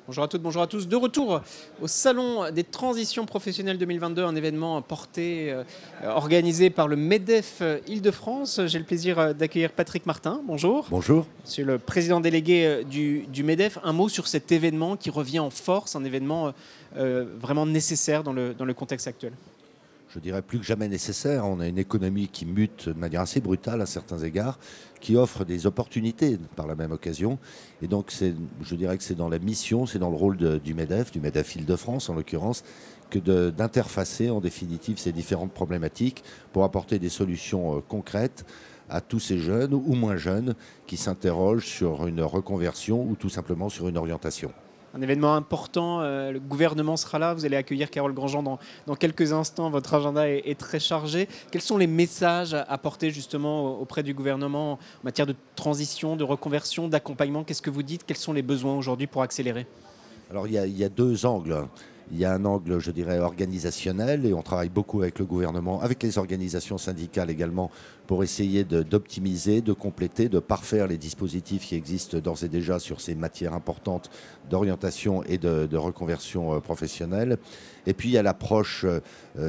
Bonjour à toutes, bonjour à tous. De retour au Salon des transitions professionnelles 2022, un événement organisé par le MEDEF Île-de-France. J'ai le plaisir d'accueillir Patrick Martin. Bonjour. Bonjour. Monsieur le président délégué du MEDEF. Un mot sur cet événement qui revient en force, un événement vraiment nécessaire dans le contexte actuel. Je dirais plus que jamais nécessaire. On a une économie qui mute de manière assez brutale à certains égards, qui offre des opportunités par la même occasion. Et donc, je dirais que c'est dans la mission, c'est dans le rôle du MEDEF Île-de-France en l'occurrence, que d'interfacer en définitive ces différentes problématiques pour apporter des solutions concrètes à tous ces jeunes ou moins jeunes qui s'interrogent sur une reconversion ou tout simplement sur une orientation. Un événement important, le gouvernement sera là, vous allez accueillir Carole Grandjean dans quelques instants, votre agenda est très chargé. Quels sont les messages à porter justement auprès du gouvernement en matière de transition, de reconversion, d'accompagnement? Qu'est-ce que vous dites? Quels sont les besoins aujourd'hui pour accélérer? Alors il y a deux angles. Il y a un angle, je dirais, organisationnel, et on travaille beaucoup avec le gouvernement, avec les organisations syndicales également, pour essayer d'optimiser, de compléter, de parfaire les dispositifs qui existent d'ores et déjà sur ces matières importantes d'orientation et de reconversion professionnelle. Et puis il y a l'approche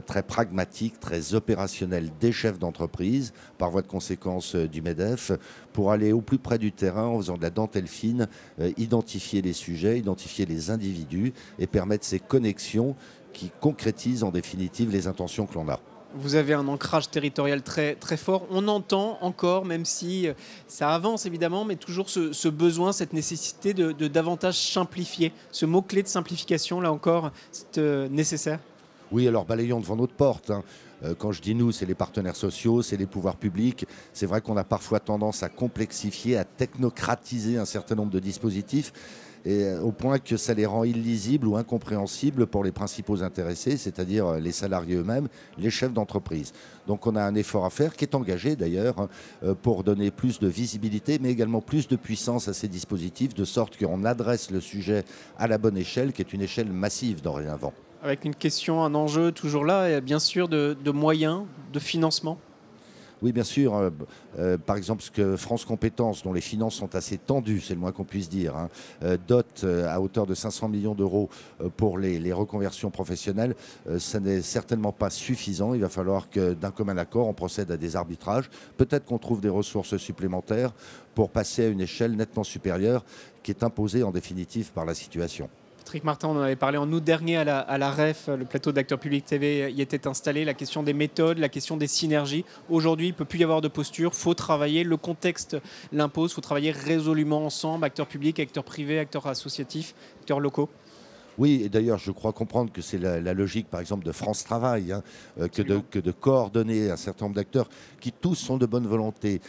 très pragmatique, très opérationnelle des chefs d'entreprise, par voie de conséquence du MEDEF, pour aller au plus près du terrain en faisant de la dentelle fine, identifier les sujets, identifier les individus et permettre ces connexions qui concrétisent en définitive les intentions que l'on a. Vous avez un ancrage territorial très, très fort. On entend encore, même si ça avance évidemment, mais toujours ce besoin, cette nécessité de davantage simplifier. Ce mot-clé de simplification, là encore, c'est nécessaire. Oui, alors balayons devant notre porte, hein. Quand je dis nous, c'est les partenaires sociaux, c'est les pouvoirs publics. C'est vrai qu'on a parfois tendance à complexifier, à technocratiser un certain nombre de dispositifs, et au point que ça les rend illisibles ou incompréhensibles pour les principaux intéressés, c'est-à-dire les salariés eux-mêmes, les chefs d'entreprise. Donc on a un effort à faire, qui est engagé d'ailleurs, hein, pour donner plus de visibilité, mais également plus de puissance à ces dispositifs, de sorte qu'on adresse le sujet à la bonne échelle, qui est une échelle massive dorénavant. Avec une question, un enjeu toujours là, et bien sûr de moyens, de financement. Oui, bien sûr. Par exemple, ce que France Compétences, dont les finances sont assez tendues, c'est le moins qu'on puisse dire, hein, dote à hauteur de 500 millions d'euros pour les reconversions professionnelles, ça n'est certainement pas suffisant. Il va falloir que d'un commun accord, on procède à des arbitrages. Peut-être qu'on trouve des ressources supplémentaires pour passer à une échelle nettement supérieure qui est imposée en définitive par la situation. Patrick Martin, on en avait parlé en août dernier à la REF, le plateau d'Acteurs Publics TV y était installé, la question des méthodes, la question des synergies. Aujourd'hui, il ne peut plus y avoir de posture, il faut travailler, le contexte l'impose, il faut travailler résolument ensemble, acteurs publics, acteurs privés, acteurs associatifs, acteurs locaux. Oui, et d'ailleurs, je crois comprendre que c'est la logique, par exemple, de France Travail, hein, que de coordonner un certain nombre d'acteurs qui tous sont de bonne volonté,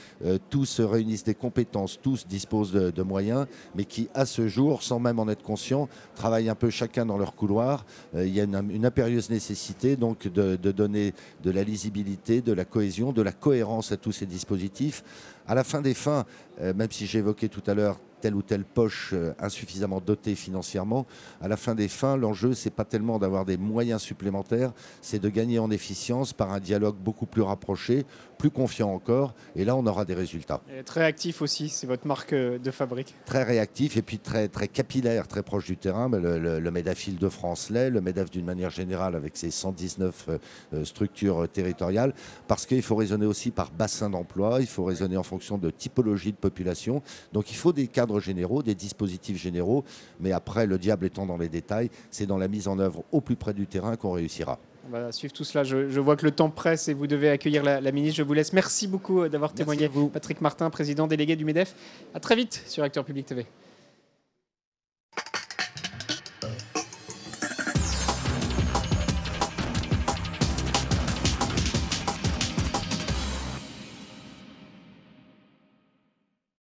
tous réunissent des compétences, tous disposent de moyens, mais qui, à ce jour, sans même en être conscients, travaillent un peu chacun dans leur couloir. Il y a une impérieuse nécessité donc de donner de la lisibilité, de la cohésion, de la cohérence à tous ces dispositifs. À la fin des fins, même si j'évoquais tout à l'heure telle ou telle poche insuffisamment dotée financièrement, à la fin des fins, l'enjeu, c'est pas tellement d'avoir des moyens supplémentaires, c'est de gagner en efficience par un dialogue beaucoup plus rapproché, plus confiant encore, et là, on aura des résultats. Et très actif aussi, c'est votre marque de fabrique. Très réactif et puis très, très capillaire, très proche du terrain. Mais le MEDEF Île-de-France l'est, le MEDEF d'une manière générale avec ses 119 structures territoriales, parce qu'il faut raisonner aussi par bassin d'emploi, il faut raisonner en fonction de typologie de population. Donc il faut des cadres généraux, des dispositifs généraux, mais après, le diable étant dans les détails, c'est dans la mise en œuvre au plus près du terrain qu'on réussira. On va suivre tout cela. Je vois que le temps presse et vous devez accueillir la ministre. Je vous laisse. Merci beaucoup d'avoir témoigné. Patrick Martin, président délégué du MEDEF. À très vite sur Acteurs Publics TV.